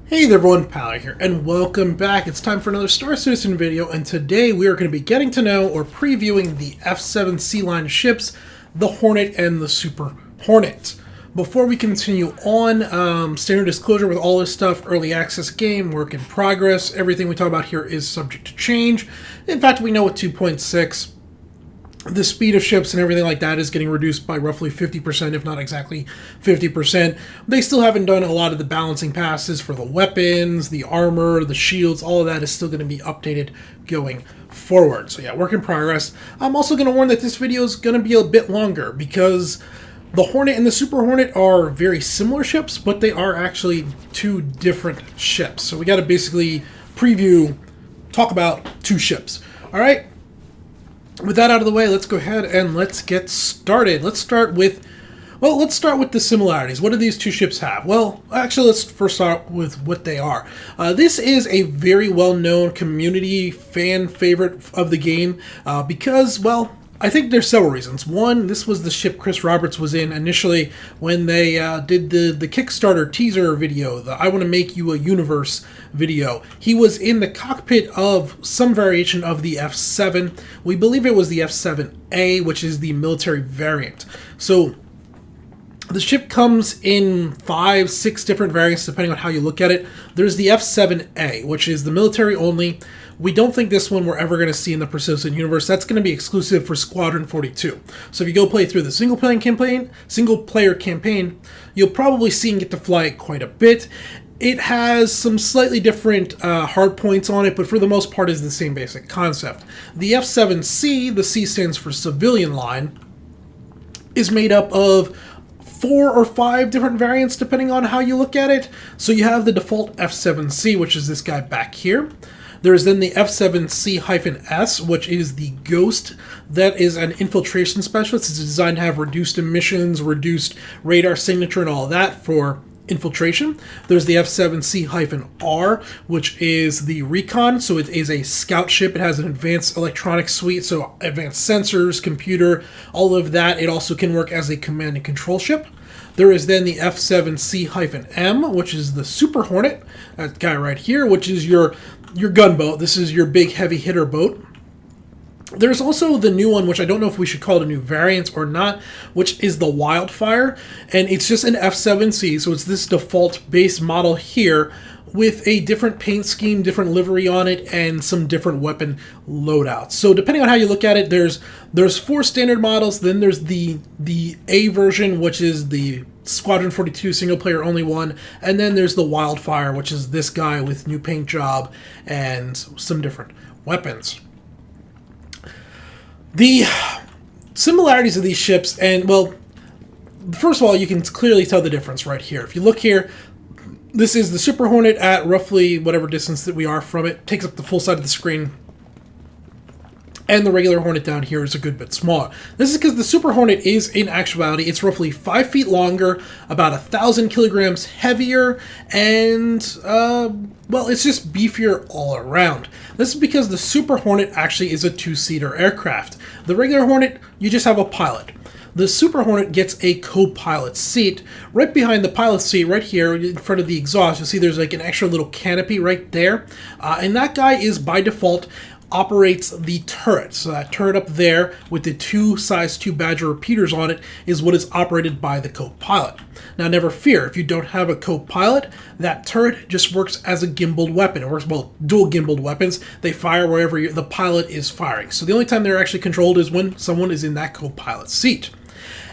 Hey there everyone, Pally here, and welcome back. It's time for another Star Citizen video, and today we are going to be getting to know or previewing the F7C line ships, the Hornet and the Super Hornet. Before we continue on, standard disclosure with all this stuff, early access game, work in progress, everything we talk about here is subject to change. In fact, we know with 2.6, the speed of ships and everything like that is getting reduced by roughly 50%, if not exactly 50%. They still haven't done a lot of the balancing passes for the weapons, the armor, the shields. All of that is still going to be updated going forward. So yeah, work in progress. I'm also going to warn that this video is going to be a bit longer because the Hornet and the Super Hornet are very similar ships, but they are actually two different ships. So we got to basically talk about two ships. All right? With that out of the way, let's go ahead and let's get started. Let's start with the similarities. What do these two ships have? Well, actually, let's first start with what they are. This is a very well-known community fan favorite of the game because, well, I think there's several reasons. One, this was the ship Chris Roberts was in initially when they did the Kickstarter teaser video, the I Want to Make You a Universe video. He was in the cockpit of some variation of the F7. We believe it was the F7A, which is the military variant. So the ship comes in 5, 6 different variants depending on how you look at it. There's the F7A, which is the military only. We don't think this one we're ever going to see in the Persistent universe. That's going to be exclusive for Squadron 42. So if you go play through the single player campaign, you'll probably see and get to fly it quite a bit. It has some slightly different hard points on it, but for the most part is the same basic concept. The F7C, the C stands for civilian line, is made up of 4 or 5 different variants depending on how you look at it. So you have the default F7C, which is this guy back here. There's then the F7C-S, which is the Ghost. That is an infiltration specialist. It's designed to have reduced emissions, reduced radar signature, and all that for infiltration. There's the F7C-R, which is the Recon. So it is a scout ship. It has an advanced electronic suite, so advanced sensors, computer, all of that. It also can work as a command and control ship. There is then the F7C-M, which is the Super Hornet, that guy right here, which is your gunboat. This is your big heavy hitter boat. There's also the new one, which I don't know if we should call it a new variant or not, which is the Wildfire, and it's just an F7C, so it's this default base model here with a different paint scheme, different livery on it, and some different weapon loadouts. So depending on how you look at it, there's 4 standard models, then there's the A version, which is the Squadron 42 single player only one, and then there's the Wildfire, which is this guy with new paint job and some different weapons. The similarities of these ships, and well, first of all, you can clearly tell the difference right here. If you look here, this is the Super Hornet at roughly whatever distance that we are from it, takes up the full side of the screen. And the regular Hornet down here is a good bit smaller. This is because the Super Hornet is, in actuality, it's roughly 5 feet longer, about 1,000 kilograms heavier, and, well, it's just beefier all around. This is because the Super Hornet actually is a 2-seater aircraft. The regular Hornet, you just have a pilot. The Super Hornet gets a co-pilot seat. Right behind the pilot seat, right here in front of the exhaust, you'll see there's like an extra little canopy right there. And that guy is, by default, operates the turret. So that turret up there with the 2 size 2 Badger repeaters on it is what is operated by the co-pilot. Now never fear, if you don't have a co-pilot, that turret just works as a gimbaled weapon. It works, well, dual gimbaled weapons. They fire wherever the pilot is firing. So the only time they're actually controlled is when someone is in that co-pilot seat.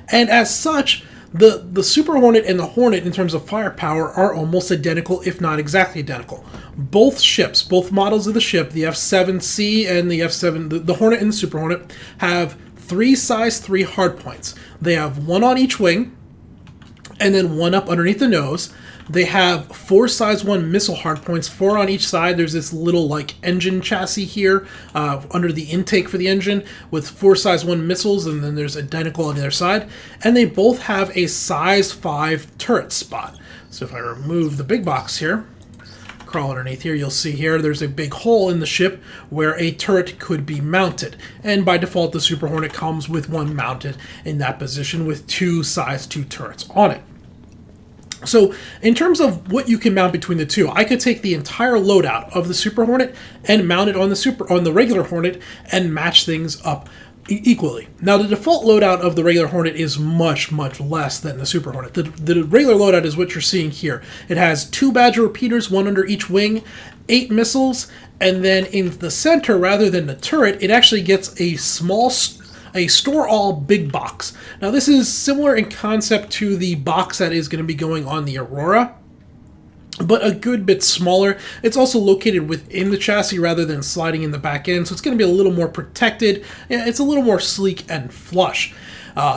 And as such, the Super Hornet and the Hornet, in terms of firepower, are almost identical, if not exactly identical. Both ships, both models of the ship, the F7C and the F7, the Hornet and the Super Hornet, have 3 size 3 hardpoints. They have 1 on each wing, and then 1 up underneath the nose. They have 4 size 1 missile hardpoints, 4 on each side. There's this little like engine chassis here under the intake for the engine with 4 size 1 missiles, and then there's identical on the other side. And they both have a size 5 turret spot. So if I remove the big box here, crawl underneath here, you'll see here there's a big hole in the ship where a turret could be mounted. And by default, the Super Hornet comes with 1 mounted in that position with 2 size 2 turrets on it. So in terms of what you can mount between the two, I could take the entire loadout of the Super Hornet and mount it on the regular Hornet and match things up equally. Now the default loadout of the regular Hornet is much less than the Super Hornet. The regular loadout is what you're seeing here. It has 2 Badger repeaters, 1 under each wing, 8 missiles, and then in the center, rather than the turret, it actually gets a store-all big box. Now this is similar in concept to the box that is going to be going on the Aurora, but a good bit smaller. It's also located within the chassis rather than sliding in the back end, so it's going to be a little more protected. It's a little more sleek and flush.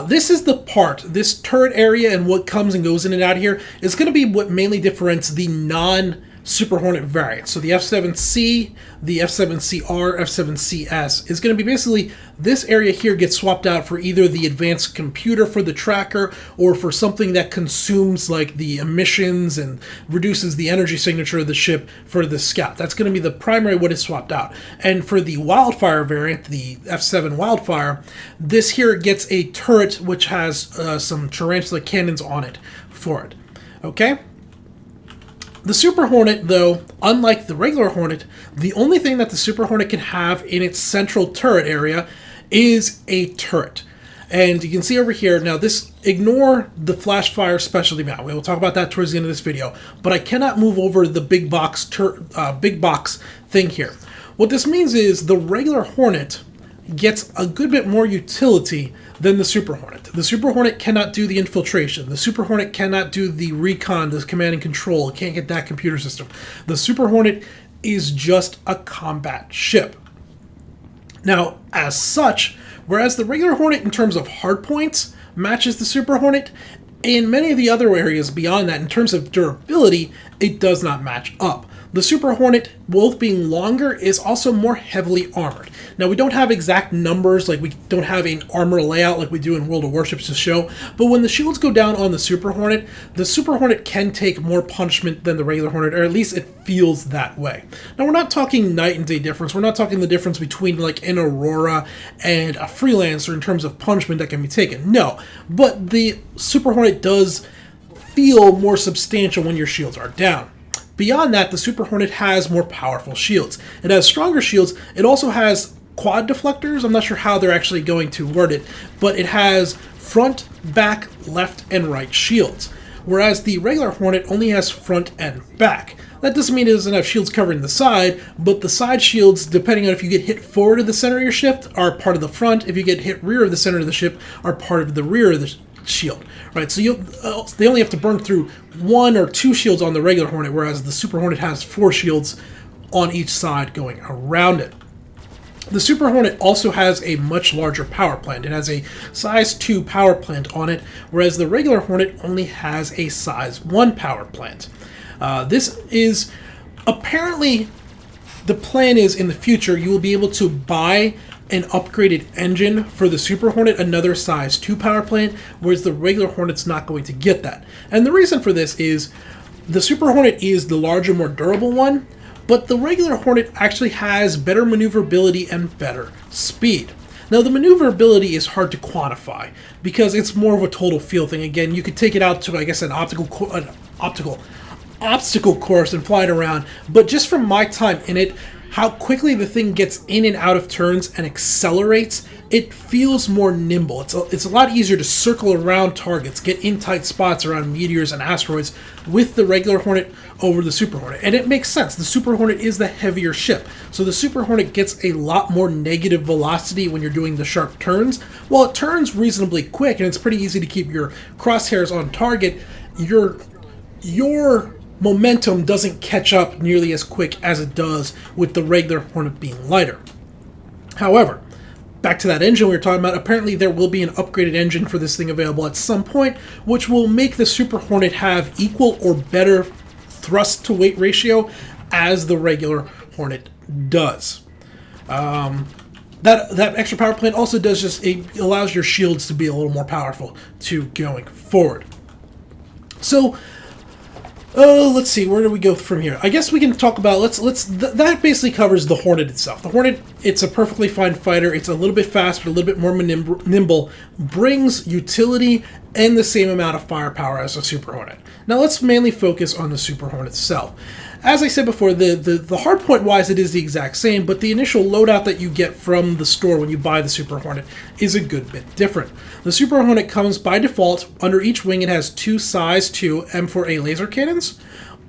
This is the part, this turret area and what comes and goes in and out here is going to be what mainly differentiates the non-Super Hornet variants. So the F7C, the F7CR, F7CS is going to be basically this area here gets swapped out for either the advanced computer for the tracker or for something that consumes like the emissions and reduces the energy signature of the ship for the scout. That's going to be the primary what is swapped out. And for the Wildfire variant, the F7 Wildfire, this here gets a turret which has some tarantula cannons on it for it. Okay? The Super Hornet, though, unlike the regular Hornet, the only thing that the Super Hornet can have in its central turret area is a turret. And you can see over here, now this, ignore the flash fire specialty mount. We will talk about that towards the end of this video. But I cannot move over the big box thing here. What this means is the regular Hornet gets a good bit more utility than the Super Hornet. The Super Hornet cannot do the infiltration. The Super Hornet cannot do the recon, the command and control. It can't get that computer system. The Super Hornet is just a combat ship. Now, as such, whereas the regular Hornet in terms of hardpoints matches the Super Hornet, in many of the other areas beyond that, in terms of durability, it does not match up. The Super Hornet, both being longer, is also more heavily armored. Now, we don't have exact numbers, like we don't have an armor layout like we do in World of Warships to show, but when the shields go down on the Super Hornet can take more punishment than the regular Hornet, or at least it feels that way. Now, we're not talking night and day difference. We're not talking the difference between like an Aurora and a Freelancer in terms of punishment that can be taken. No, but the Super Hornet does feel more substantial when your shields are down. Beyond that, the Super Hornet has more powerful shields. It has stronger shields. It also has quad deflectors. I'm not sure how they're actually going to word it, but it has front, back, left, and right shields. Whereas the regular Hornet only has front and back. That doesn't mean it doesn't have shields covering the side, but the side shields, depending on if you get hit forward of the center of your ship, are part of the front. If you get hit rear of the center of the ship, are part of the rear of the shield, right? So they only have to burn through 1 or 2 shields on the regular Hornet, whereas the Super Hornet has 4 shields on each side going around it. The Super Hornet also has a much larger power plant. It has a size 2 power plant on it, whereas the regular Hornet only has a size 1 power plant. This is apparently, the plan is in the future you will be able to buy an upgraded engine for the Super Hornet, another size 2 power plant, whereas the regular Hornet's not going to get that. And the reason for this is the Super Hornet is the larger, more durable one, but the regular Hornet actually has better maneuverability and better speed. Now, the maneuverability is hard to quantify because it's more of a total feel thing. Again, you could take it out to, I guess, an obstacle course and fly it around, but just from my time in it, how quickly the thing gets in and out of turns and accelerates, it feels more nimble. It's a lot easier to circle around targets, get in tight spots around meteors and asteroids with the regular Hornet over the Super Hornet. And it makes sense. The Super Hornet is the heavier ship. So the Super Hornet gets a lot more negative velocity when you're doing the sharp turns. While it turns reasonably quick and it's pretty easy to keep your crosshairs on target, your momentum doesn't catch up nearly as quick as it does with the regular Hornet being lighter. However, back to that engine we were talking about, apparently there will be an upgraded engine for this thing available at some point, which will make the Super Hornet have equal or better thrust to weight ratio as the regular Hornet does. That extra power plant also does it allows your shields to be a little more powerful to going forward. So, let's see, where do we go from here? I guess we can talk about, that basically covers the Hornet itself. The Hornet, it's a perfectly fine fighter. It's a little bit faster, a little bit more nimble, brings utility and the same amount of firepower as a Super Hornet. Now let's mainly focus on the Super Hornet itself. As I said before, the hardpoint wise it is the exact same, but the initial loadout that you get from the store when you buy the Super Hornet is a good bit different. The Super Hornet comes by default, under each wing it has two size 2 M4A laser cannons.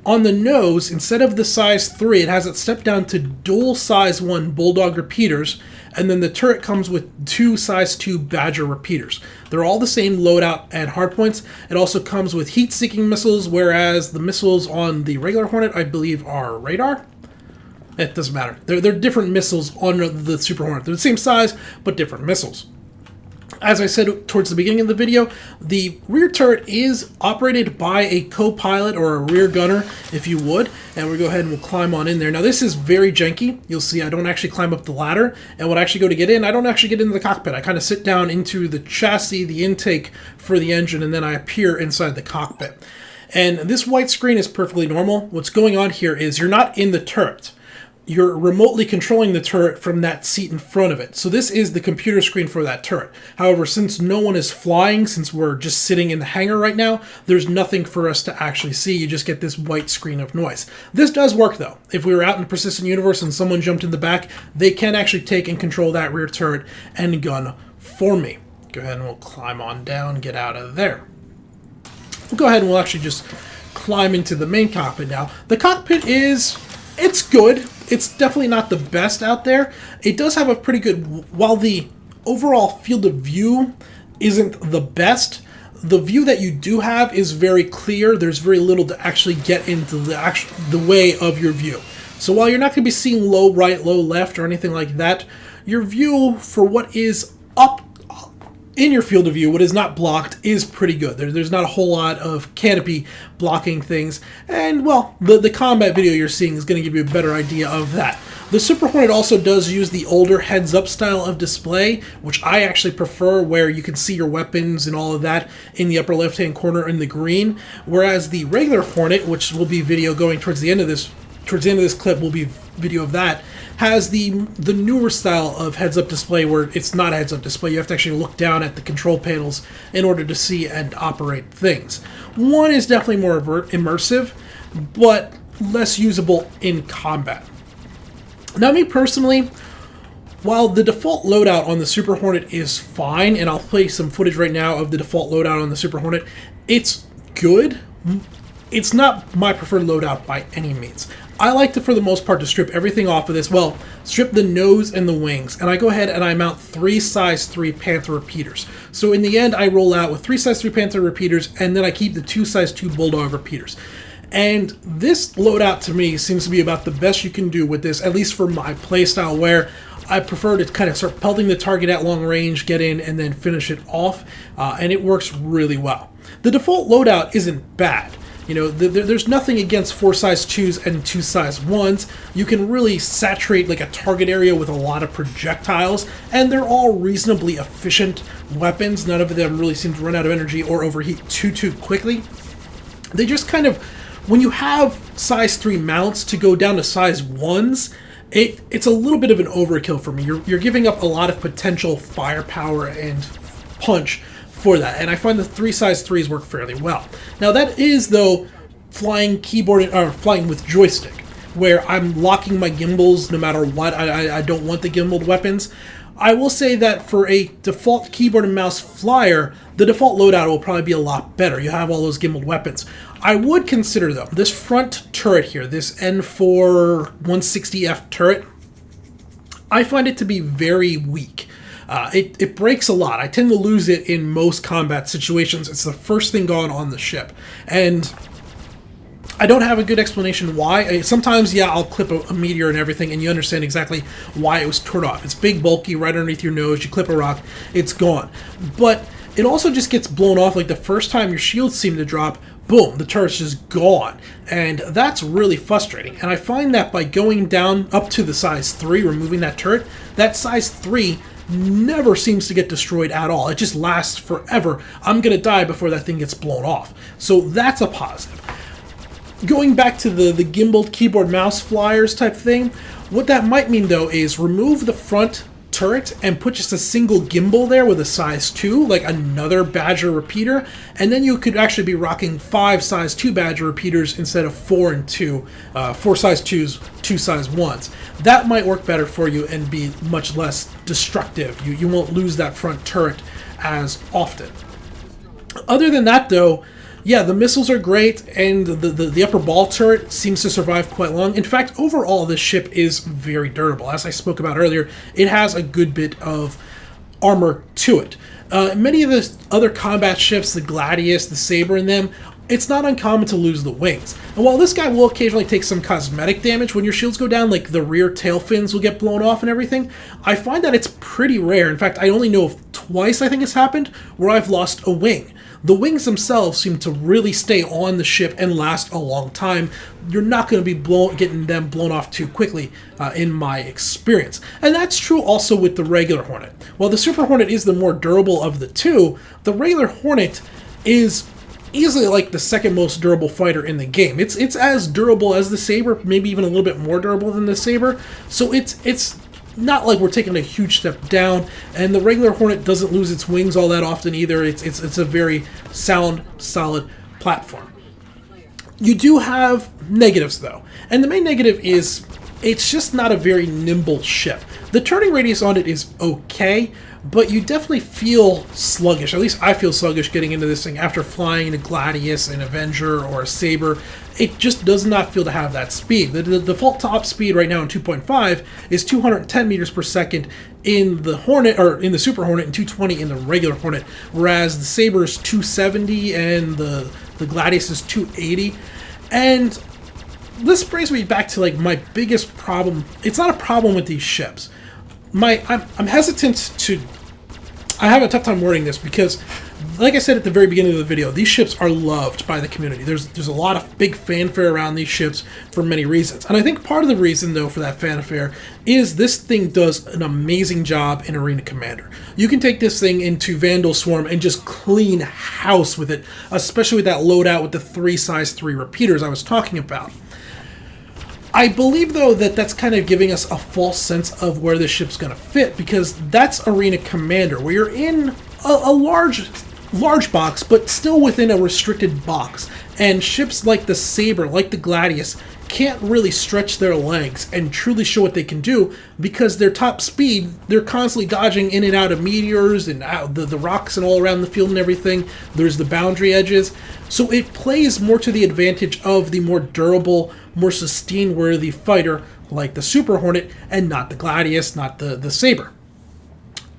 On the nose, instead of the size 3, it has it stepped down to dual size 1 Bulldog repeaters, and then the turret comes with two size 2 Badger repeaters. They're all the same loadout and hardpoints. It also comes with heat-seeking missiles, whereas the missiles on the regular Hornet, I believe, are radar. It doesn't matter. They're different missiles on the Super Hornet. They're the same size, but different missiles. As I said towards the beginning of the video, the rear turret is operated by a co-pilot or a rear gunner, if you would, and we'll go ahead and we'll climb on in there. Now this is very janky. You'll see I don't actually climb up the ladder, and when I actually go to get in, I don't actually get into the cockpit. I kind of sit down into the chassis, the intake for the engine, and then I appear inside the cockpit. And this white screen is perfectly normal. What's going on here is you're not in the turret. You're remotely controlling the turret from that seat in front of it. So this is the computer screen for that turret. However, since no one is flying, since we're just sitting in the hangar right now, there's nothing for us to actually see. You just get this white screen of noise. This does work though. If we were out in the persistent universe and someone jumped in the back, they can actually take and control that rear turret and gun for me. Go ahead and we'll climb on down, get out of there. We'll go ahead and we'll actually just climb into the main cockpit now. The cockpit it's good. It's definitely not the best out there. It does have a pretty good, while the overall field of view isn't the best, the view that you do have is very clear. There's very little to actually get into the way of your view. So while you're not going to be seeing low right, low left, or anything like that, your view for what is up in your field of view, what is not blocked, is pretty good. There's not a whole lot of canopy blocking things, and well, the combat video you're seeing is going to give you a better idea of that. The Super Hornet also does use the older heads-up style of display, which I actually prefer, where you can see your weapons and all of that in the upper left-hand corner in the green, whereas the regular Hornet, which will be video going towards the end of this clip, will be video of that, has the newer style of heads-up display where it's not a heads-up display. You have to actually look down at the control panels in order to see and operate things. One is definitely more immersive, but less usable in combat. Now, me personally, while the default loadout on the Super Hornet is fine, and I'll play some footage right now of the default loadout on the Super Hornet, it's good. It's not my preferred loadout by any means. I like to, for the most part, to strip everything off of this. Well, strip the nose and the wings, and I go ahead and I mount 3 size 3 Panther repeaters. So in the end, I roll out with 3 size 3 Panther repeaters, and then I keep the 2 size 2 Bulldog repeaters. And this loadout, to me, seems to be about the best you can do with this, at least for my playstyle, where I prefer to kind of start pelting the target at long range, get in, and then finish it off, and it works really well. The default loadout isn't bad. You know, there's nothing against 4 size 2s and 2 size 1s. You can really saturate like a target area with a lot of projectiles, and they're all reasonably efficient weapons. None of them really seem to run out of energy or overheat too quickly. They just kind of, when you have size 3 mounts to go down to size 1s, it's a little bit of an overkill for me. You're giving up a lot of potential firepower and punch for that, and I find the 3 size 3s work fairly well. Now that is, though, flying keyboard or flying with joystick, where I'm locking my gimbals no matter what. I don't want the gimbaled weapons. I will say that for a default keyboard and mouse flyer, the default loadout will probably be a lot better. You have all those gimbaled weapons. I would consider, though, this front turret here, this N4 160F turret, I find it to be very weak. It breaks a lot. I tend to lose it in most combat situations. It's the first thing gone on the ship. And I don't have a good explanation why. Sometimes, yeah, I'll clip a meteor and everything, and you understand exactly why it was torn off. It's big, bulky, right underneath your nose. You clip a rock, it's gone. But it also just gets blown off. Like the first time your shields seem to drop, boom, the turret's just gone. And that's really frustrating. And I find that by going down up to the size 3, removing that turret, that size 3 never seems to get destroyed at all. It just lasts forever. I'm going to die before that thing gets blown off. So that's a positive. Going back to the gimbaled keyboard mouse flyers type thing, what that might mean, though, is remove the front turret and put just a single gimbal there with a size 2, like another Badger repeater, and then you could actually be rocking 5 size 2 Badger repeaters instead of 4 and 2, 4 size 2s, 2 size 1s. That might work better for you and be much less destructive. You won't lose that front turret as often. Other than that, though, yeah, the missiles are great, and the upper ball turret seems to survive quite long. In fact, overall, this ship is very durable. As I spoke about earlier, it has a good bit of armor to it. Many of the other combat ships, the Gladius, the Saber in them, it's not uncommon to lose the wings. And while this guy will occasionally take some cosmetic damage when your shields go down, like the rear tail fins will get blown off and everything, I find that it's pretty rare. In fact, I only know of twice, I think it's happened, where I've lost a wing. The wings themselves seem to really stay on the ship and last a long time. You're not going to be getting them blown off too quickly, in my experience. And that's true also with the regular Hornet. While the Super Hornet is the more durable of the two, the regular Hornet is easily like the second most durable fighter in the game. It's as durable as the Saber, maybe even a little bit more durable than the Saber. So it's not like we're taking a huge step down, and the regular Hornet doesn't lose its wings all that often either. It's a very sound, solid platform. You do have negatives, though, and the main negative is it's just not a very nimble ship. The turning radius on it is okay, but you definitely feel sluggish. At least I feel sluggish getting into this thing after flying a Gladius, an Avenger, or a Saber. It just does not feel to have that speed. The default top speed right now in 2.5 is 210 meters per second in the Hornet, or in the Super Hornet, and 220 in the regular Hornet, whereas the Saber is 270 and the Gladius is 280. And this brings me back to like my biggest problem. It's not a problem with these ships. I'm hesitant to. I have a tough time wording this because, like I said at the very beginning of the video, these ships are loved by the community. There's a lot of big fanfare around these ships for many reasons. And I think part of the reason, though, for that fanfare is this thing does an amazing job in Arena Commander. You can take this thing into Vandal Swarm and just clean house with it, especially with that loadout with the 3 size 3 repeaters I was talking about. I believe, though, that that's kind of giving us a false sense of where this ship's going to fit, because that's Arena Commander, where you're in a large box, but still within a restricted box. And ships like the Saber, like the Gladius, can't really stretch their legs and truly show what they can do, because their top speed, they're constantly dodging in and out of meteors and out the rocks and all around the field and everything. There's the boundary edges. So it plays more to the advantage of the more durable, more sustain-worthy fighter like the Super Hornet, and not the Gladius, not the Saber.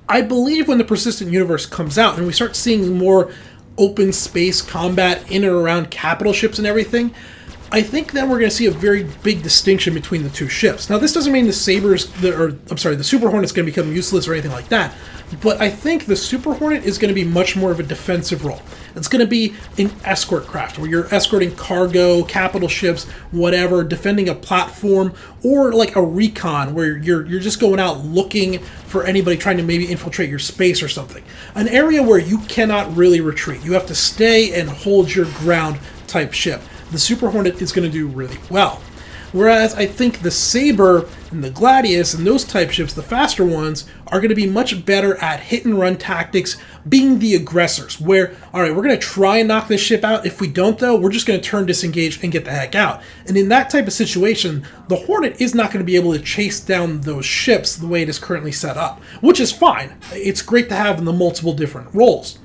I believe when the Persistent Universe comes out and we start seeing more open space combat in and around capital ships and everything, I think then we're going to see a very big distinction between the two ships. Now, this doesn't mean the Super Hornet's going to become useless or anything like that, but I think the Super Hornet is going to be much more of a defensive role. It's going to be an escort craft, where you're escorting cargo, capital ships, whatever, defending a platform, or like a recon, where you're just going out looking for anybody trying to maybe infiltrate your space or something. An area where you cannot really retreat. You have to stay and hold your ground type ship. The Super Hornet is going to do really well. Whereas I think the Saber and the Gladius and those type ships, the faster ones, are going to be much better at hit-and-run tactics, being the aggressors, where, all right, we're going to try and knock this ship out. If we don't, though, we're just going to turn disengage and get the heck out. And in that type of situation, the Hornet is not going to be able to chase down those ships the way it is currently set up, which is fine. It's great to have in the multiple different roles.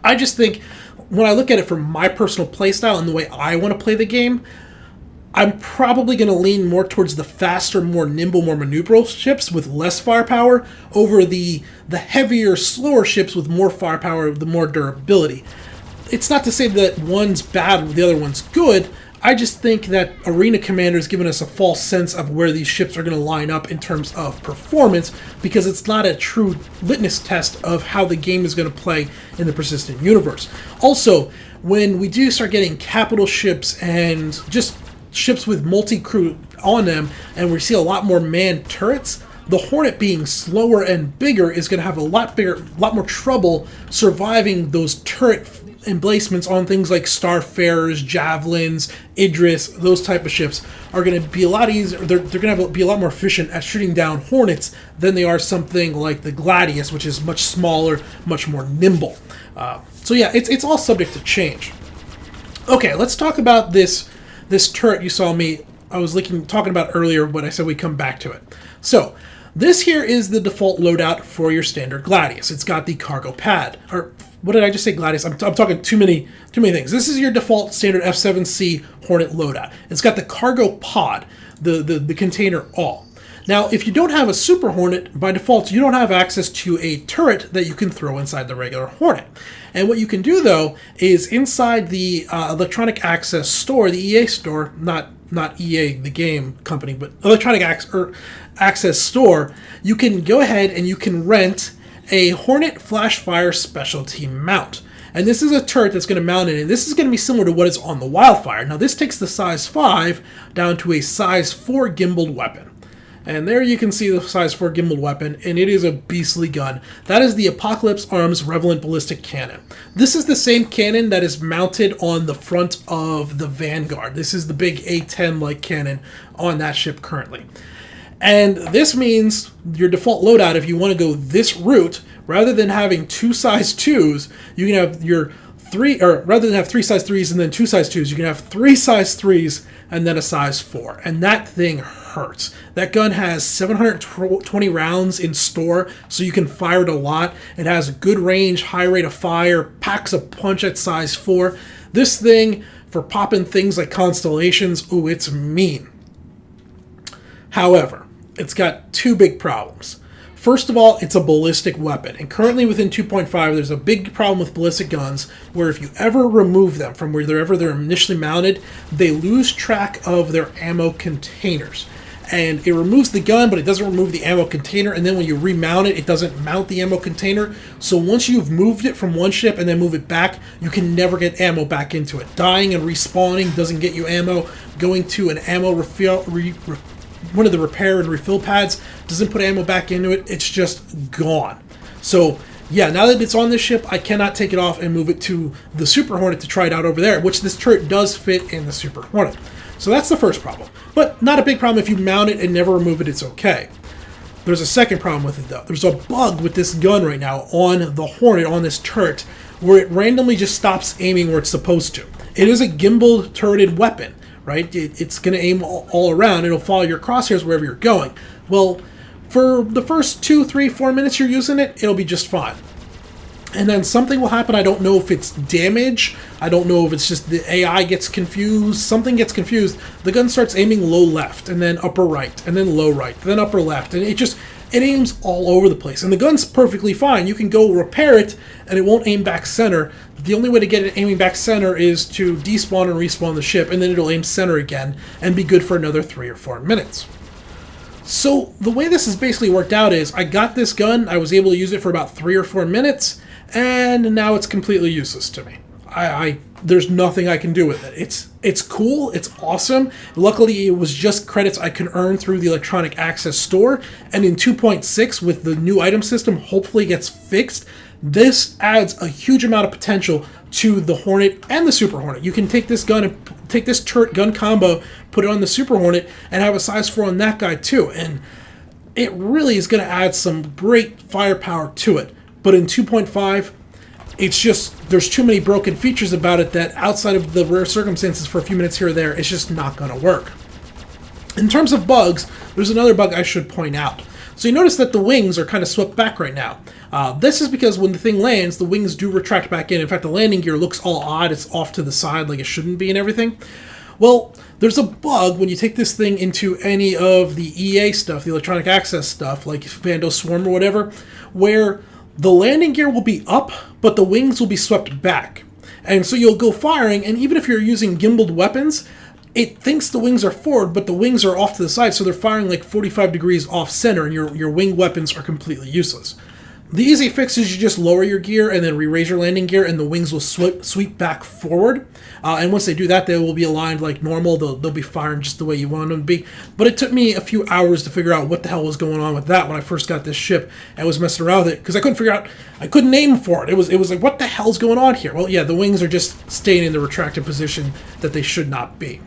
I just think, when I look at it from my personal playstyle and the way I want to play the game, I'm probably going to lean more towards the faster, more nimble, more maneuverable ships with less firepower over the heavier, slower ships with more firepower, the more durability. It's not to say that one's bad and the other one's good. I just think that Arena Commander has given us a false sense of where these ships are going to line up in terms of performance, because it's not a true litmus test of how the game is going to play in the Persistent Universe. Also, when we do start getting capital ships and just ships with multi-crew on them, and we see a lot more manned turrets, the Hornet being slower and bigger is going to have a lot more trouble surviving those turret emplacements on things like Starfarers, Javelins, Idris, those type of ships are going to be a lot easier. They're going to be a lot more efficient at shooting down Hornets than they are something like the Gladius, which is much smaller, much more nimble. So yeah, it's all subject to change. Okay, let's talk about this turret you saw me. I was talking about earlier when I said we'd come back to it. So this here is the default loadout for your standard Gladius. It's got the cargo pad, or what did I just say, Gladius? I'm talking too many things. This is your default standard F7C Hornet loadout. It's got the cargo pod, the container all. Now, if you don't have a Super Hornet, by default, you don't have access to a turret that you can throw inside the regular Hornet. And what you can do, though, is inside the Electronic Access Store, the EA store, not EA, the game company, but Electronic Access Store, you can go ahead and you can rent a Hornet Flashfire Specialty mount. And this is a turret that's going to mount it, and this is going to be similar to what is on the Wildfire. Now, this takes the size 5 down to a size 4 gimbaled weapon. And there you can see the size 4 gimbaled weapon, and it is a beastly gun. That is the Apocalypse Arms Relevant Ballistic Cannon. This is the same cannon that is mounted on the front of the Vanguard. This is the big A10-like cannon on that ship currently. And this means your default loadout, if you want to go this route, rather than having 2 size 2s, you can have your 3, or rather than have 3 size 3s and then 2 size 2s, you can have 3 size 3s and then a size 4. And that thing hurts. That gun has 720 rounds in store, so you can fire it a lot. It has a good range, high rate of fire, packs a punch at size 4. This thing, for popping things like Constellations, ooh, it's mean. However, it's got 2 big problems. First of all, it's a ballistic weapon, and currently within 2.5, there's a big problem with ballistic guns, where if you ever remove them from wherever they're initially mounted, they lose track of their ammo containers. And it removes the gun, but it doesn't remove the ammo container, and then when you remount it, it doesn't mount the ammo container. So once you've moved it from one ship and then move it back, you can never get ammo back into it. Dying and respawning doesn't get you ammo. Going to an ammo refill, one of the repair and refill pads doesn't put ammo back into it. It's just gone. So yeah, now that it's on this ship, I cannot take it off and move it to the Super Hornet to try it out over there, which this turret does fit in the Super Hornet. So that's the first problem. But not a big problem. If you mount it and never remove it, it's okay. There's a second problem with it, though. There's a bug with this gun right now on the Hornet, on this turret, where it randomly just stops aiming where it's supposed to. It is a gimbal turreted weapon, right? It's going to aim all around. It'll follow your crosshairs wherever you're going. Well, for the first 2, 3, 4 minutes you're using it, it'll be just fine. And then something will happen. I don't know if it's damage. I don't know if it's just the AI gets confused. Something gets confused. The gun starts aiming low left, and then upper right, and then low right, then upper left. And it aims all over the place. And the gun's perfectly fine. You can go repair it, and it won't aim back center. The only way to get it aiming back center is to despawn and respawn the ship, and then it'll aim center again and be good for another 3 or 4 minutes. So the way this has basically worked out is I got this gun, I was able to use it for about 3 or 4 minutes, and now it's completely useless to me. There's nothing I can do with it. It's cool, it's awesome. Luckily, it was just credits I can earn through the Electronic Access Store, and in 2.6, with the new item system, hopefully gets fixed. This adds a huge amount of potential to the Hornet and the Super Hornet. You can take this gun and take this turret gun combo, put it on the Super Hornet, and have a size 4 on that guy too. And it really is going to add some great firepower to it. But in 2.5, it's just, there's too many broken features about it that outside of the rare circumstances for a few minutes here or there, it's just not going to work. In terms of bugs, there's another bug I should point out. So you notice that the wings are kind of swept back right now. This is because when the thing lands, the wings do retract back in. In fact, the landing gear looks all odd. It's off to the side like it shouldn't be and everything. Well, there's a bug when you take this thing into any of the EA stuff, the Electronic Access stuff, like Vando Swarm or whatever, where the landing gear will be up, but the wings will be swept back. And so you'll go firing, and even if you're using gimbaled weapons, it thinks the wings are forward, but the wings are off to the side, so they're firing like 45 degrees off center, and your wing weapons are completely useless. The easy fix is you just lower your gear and then re-raise your landing gear, and the wings will sweep back forward. And once they do that, they will be aligned like normal. They'll be firing just the way you want them to be. But it took me a few hours to figure out what the hell was going on with that when I first got this ship and was messing around with it, because I couldn't figure out, I couldn't name for it. It was like, what the hell's going on here? Well, yeah, the wings are just staying in the retracted position that they should not be.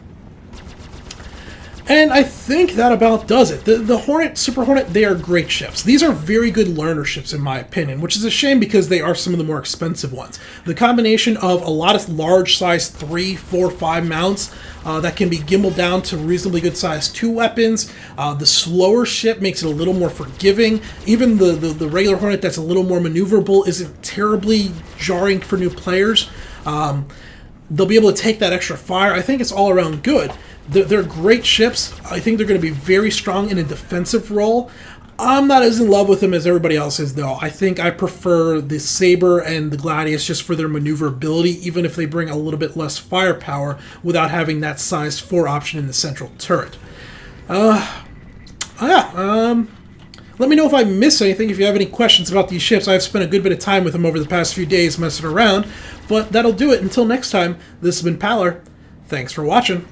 And I think that about does it. The Hornet, Super Hornet, they are great ships. These are very good learner ships in my opinion, which is a shame because they are some of the more expensive ones. The combination of a lot of large size 3, 4, 5 mounts that can be gimbaled down to reasonably good size 2 weapons. The slower ship makes it a little more forgiving. Even the regular Hornet that's a little more maneuverable isn't terribly jarring for new players. They'll be able to take that extra fire. I think it's all around good. They're great ships. I think they're going to be very strong in a defensive role. I'm not as in love with them as everybody else is, though. I think I prefer the Saber and the Gladius just for their maneuverability, even if they bring a little bit less firepower without having that size 4 option in the central turret. Let me know if I miss anything, if you have any questions about these ships. I've spent a good bit of time with them over the past few days messing around, but that'll do it. Until next time, this has been Paler. Thanks for watching.